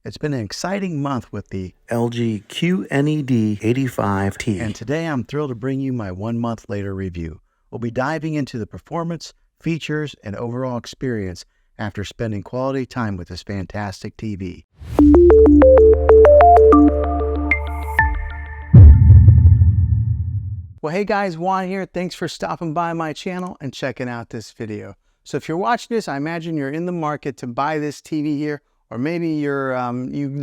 It's been an exciting month with the LG QNED85T. and today I'm thrilled to bring you my 1 month later review. We'll be diving into the performance, features, and overall experience after spending quality time with this fantastic TV. Well, hey guys, Juan here. Thanks for stopping by my channel and checking out this video. So if you're watching this, I imagine you're in the market to buy this TV here, or maybe you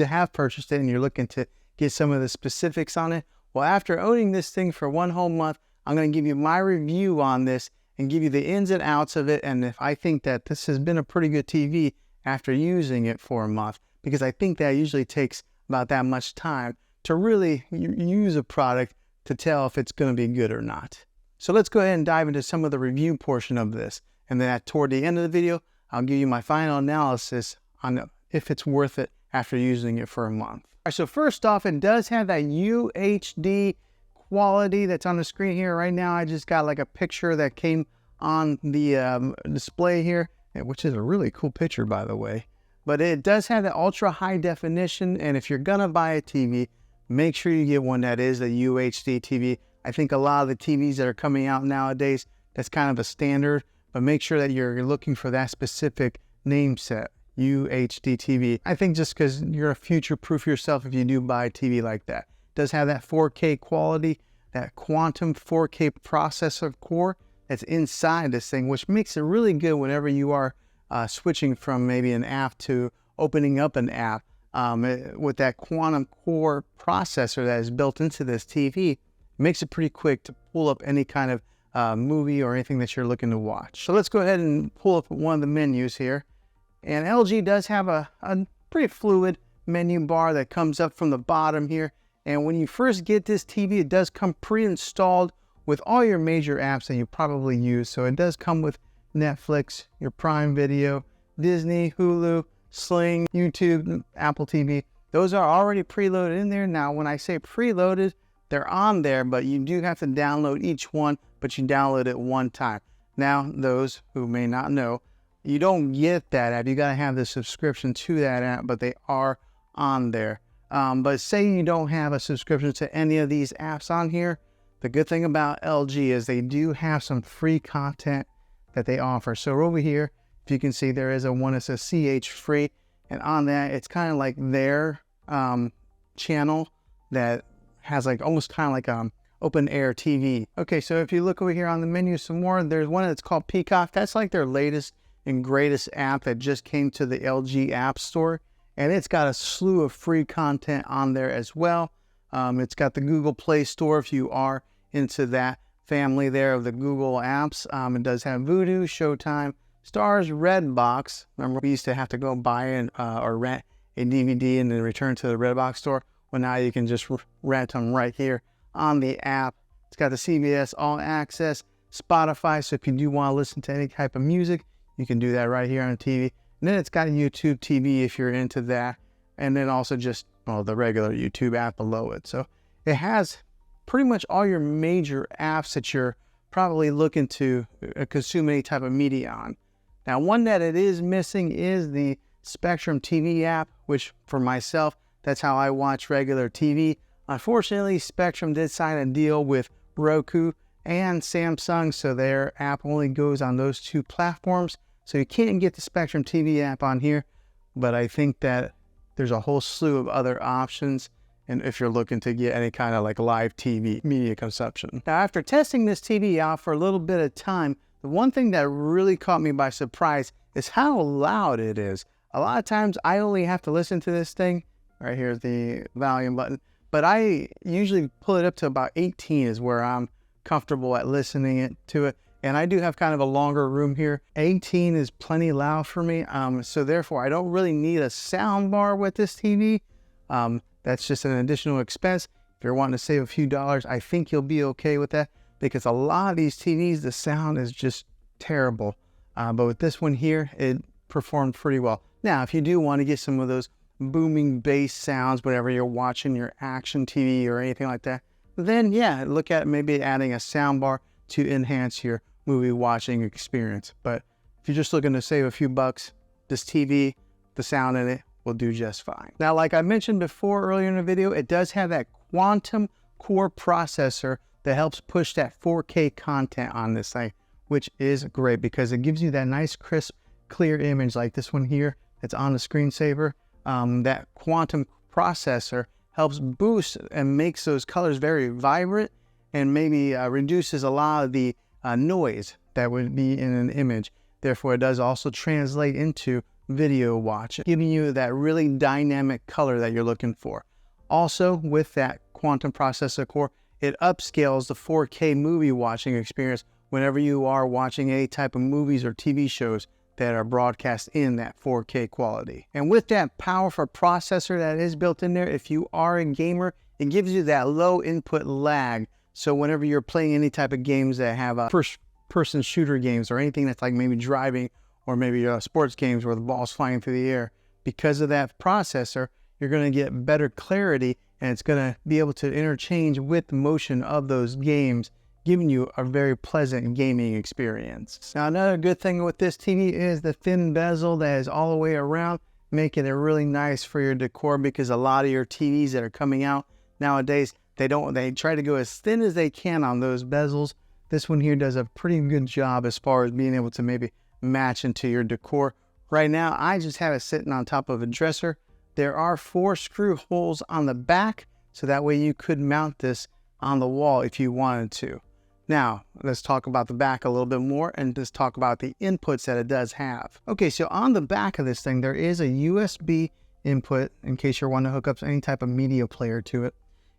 have purchased it and you're looking to get some of the specifics on it. Well, after owning this thing for 1 whole month, I'm going to give you my review on this and give you the ins and outs of it, and if I think that this has been a pretty good TV after using it for a month, because I think that usually takes about that much time to really use a product to tell if it's going to be good or not. So let's go ahead and dive into some of the review portion of this, and then toward the end of the video, I'll give you my final analysis on if it's worth it after using it for a month. All right, so first off, it does have that UHD quality that's on the screen here. Right now, I just got like a picture that came on the display here, which is a really cool picture, by the way. But it does have the ultra high definition, and if you're gonna buy a TV, make sure you get one that is the UHD TV. I think a lot of the TVs that are coming out nowadays, that's kind of a standard, but make sure that you're looking for that specific name set, UHD TV. I think just because you're a future-proof yourself if you do buy a TV like that. It does have that 4K quality, that quantum 4K processor core that's inside this thing, which makes it really good whenever you are switching from maybe an app to opening up an app. With that quantum core processor that is built into this TV, it makes it pretty quick to pull up any kind of movie or anything that you're looking to watch. So let's go ahead and pull up one of the menus here. And LG does have a pretty fluid menu bar that comes up from the bottom here. And when you first get this TV, it does come pre-installed with all your major apps that you probably use. So it does come with Netflix, your Prime Video, Disney, Hulu, Sling, YouTube, Apple TV. Those are already preloaded in there. Now, when I say preloaded, they're on there, but you do have to download each one, but you download it one time. Now, those who may not know, you don't get that app. You got to have the subscription to that app, but they are on there. But say you don't have a subscription to any of these apps on here, the good thing about LG is they do have some free content that they offer. So over here, if you can see, there is one that says CH free, and on that, it's kind of like their channel that has like almost kind of like open air TV. Okay, so if you look over here on the menu some more, there's one that's called Peacock. That's like their latest and greatest app that just came to the LG App Store, and it's got a slew of free content on there as well. It's got the Google Play Store if you are into that family there of the Google apps. It does have Vudu, Showtime, Stars, Redbox. Remember, we used to have to go buy or rent a DVD and then return to the Redbox store. Well, now you can just rent them right here on the app. It's got the CBS All Access, Spotify, so if you do want to listen to any type of music, you can do that right here on the TV. And then it's got a YouTube TV if you're into that. And then also just, well, the regular YouTube app below it. So it has pretty much all your major apps that you're probably looking to consume any type of media on. Now, one that it is missing is the Spectrum TV app, which for myself, that's how I watch regular TV. Unfortunately, Spectrum did sign a deal with Roku and Samsung, so their app only goes on those two platforms. So you can't get the Spectrum TV app on here, but I think that there's a whole slew of other options, and if you're looking to get any kind of like live TV media consumption. Now, after testing this TV out for a little bit of time, the one thing that really caught me by surprise is how loud it is. A lot of times I only have to listen to this thing. Right here's the volume button, but I usually pull it up to about 18 is where I'm comfortable at listening to it. And I do have kind of a longer room here. 18 is plenty loud for me. So therefore I don't really need a sound bar with this TV. That's just an additional expense. If you're wanting to save a few dollars, I think you'll be okay with that, because a lot of these TVs, the sound is just terrible. But with this one here, it performed pretty well. Now, if you do want to get some of those booming bass sounds whenever you're watching your action TV or anything like that, then yeah, look at maybe adding a sound bar to enhance your movie watching experience. But if you're just looking to save a few bucks, this TV, the sound in it will do just fine. Now, like I mentioned before earlier in the video, it does have that quantum core processor that helps push that 4K content on this thing, which is great because it gives you that nice, crisp, clear image like this one here that's on the screensaver. That quantum processor helps boost and makes those colors very vibrant and maybe reduces a lot of the noise that would be in an image. Therefore, it does also translate into video watching, giving you that really dynamic color that you're looking for. Also, with that quantum processor core, it upscales the 4K movie watching experience whenever you are watching any type of movies or TV shows that are broadcast in that 4K quality. And with that powerful processor that is built in there, if you are a gamer, it gives you that low input lag. So whenever you're playing any type of games that have a first-person shooter games or anything that's like maybe driving or maybe sports games where the ball's flying through the air, because of that processor, you're going to get better clarity and it's going to be able to interchange with the motion of those games, giving you a very pleasant gaming experience. Now, another good thing with this TV is the thin bezel that is all the way around, making it really nice for your decor, because a lot of your TVs that are coming out nowadays, they try to go as thin as they can on those bezels. This one here does a pretty good job as far as being able to maybe match into your decor. Right now, I just have it sitting on top of a dresser. There are 4 screw holes on the back, so that way you could mount this on the wall if you wanted to. Now, let's talk about the back a little bit more and just talk about the inputs that it does have. Okay, so on the back of this thing, there is a USB input in case you're wanting to hook up any type of media player to it.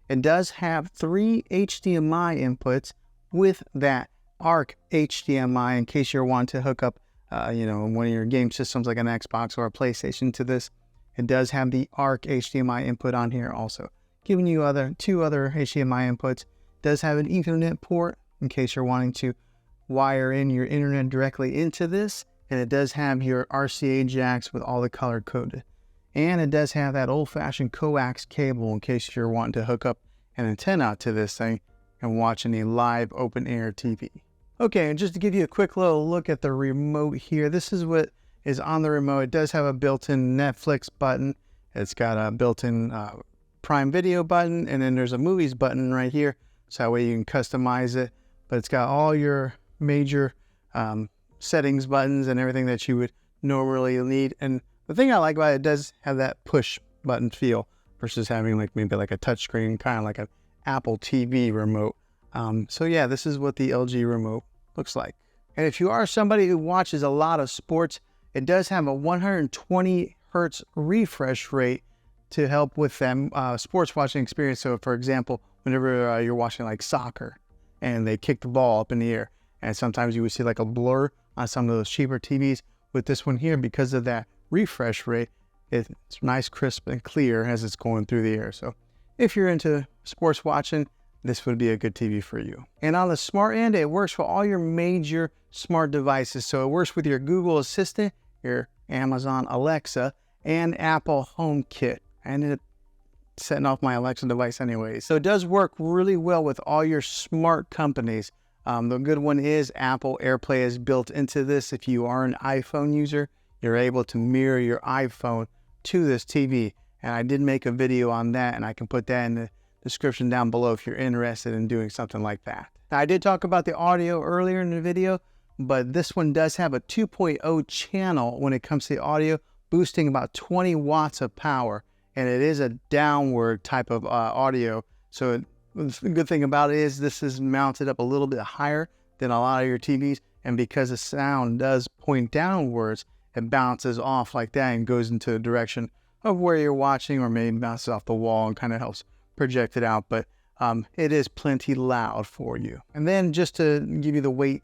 It does have 3 HDMI inputs with that ARC HDMI in case you're wanting to hook up, one of your game systems like an Xbox or a PlayStation to this. It does have the ARC HDMI input on here also, giving you 2 other HDMI inputs. It does have an Ethernet port in case you're wanting to wire in your internet directly into this. And it does have your RCA jacks with all the color coded. And it does have that old-fashioned coax cable in case you're wanting to hook up an antenna to this thing and watch any live open-air TV. Okay, and just to give you a quick little look at the remote here, this is what is on the remote. It does have a built-in Netflix button. It's got a built-in Prime Video button, and then there's a movies button right here, so that way you can customize it. But it's got all your major settings buttons and everything that you would normally need. And the thing I like about it does have that push button feel versus having maybe a touch screen, kind of like an Apple TV remote. So yeah, this is what the LG remote looks like. And if you are somebody who watches a lot of sports, it does have a 120 Hertz refresh rate to help with them sports watching experience. So for example, whenever you're watching like soccer and they kick the ball up in the air, and sometimes you would see like a blur on some of those cheaper TVs. With this one here, because of that refresh rate, it's nice, crisp, and clear as it's going through the air. So if you're into sports watching, this would be a good TV for you. And on the smart end, it works for all your major smart devices. So it works with your Google Assistant, your Amazon Alexa, and Apple HomeKit. I ended up setting off my Alexa device anyway. So it does work really well with all your smart companies. The good one is Apple AirPlay is built into this. If you are an iPhone user, you're able to mirror your iPhone to this TV. And I did make a video on that, and I can put that in the description down below if you're interested in doing something like that. Now, I did talk about the audio earlier in the video, but this one does have a 2.0 channel when it comes to the audio, boosting about 20 watts of power. And it is a downward type of audio. So the good thing about it is this is mounted up a little bit higher than a lot of your TVs. And because the sound does point downwards, it bounces off like that and goes into the direction of where you're watching, or maybe bounces off the wall and kind of helps project it out. But it is plenty loud for you. And then just to give you the weight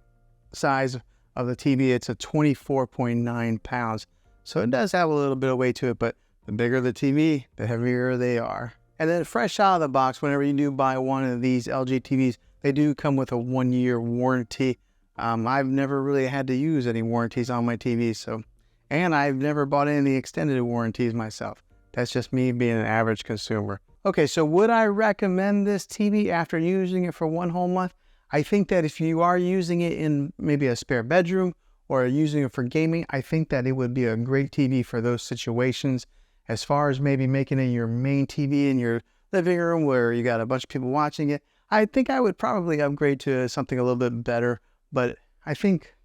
size of the TV, it's a 24.9 pounds. So it does have a little bit of weight to it, but the bigger the TV, the heavier they are. And then fresh out of the box, whenever you do buy one of these LG TVs, they do come with a 1-year warranty. I've never really had to use any warranties on my TV, and I've never bought any extended warranties myself. That's just me being an average consumer. Okay, so would I recommend this TV after using it for 1 whole month? I think that if you are using it in maybe a spare bedroom or using it for gaming, I think that it would be a great TV for those situations. As far as maybe making it your main TV in your living room where you got a bunch of people watching it, I think I would probably upgrade to something a little bit better. But I think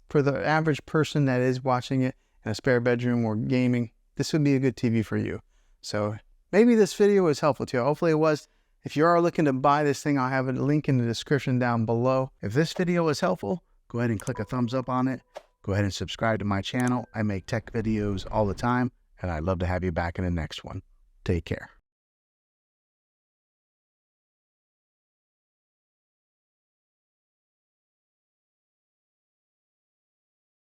for the average person that is watching it in a spare bedroom or gaming, this would be a good TV for you. So maybe this video was helpful to you. Hopefully it was. If you are looking to buy this thing, I'll have a link in the description down below. If this video was helpful, go ahead and click a thumbs up on it. Go ahead and subscribe to my channel. I make tech videos all the time, and I'd love to have you back in the next one. Take care.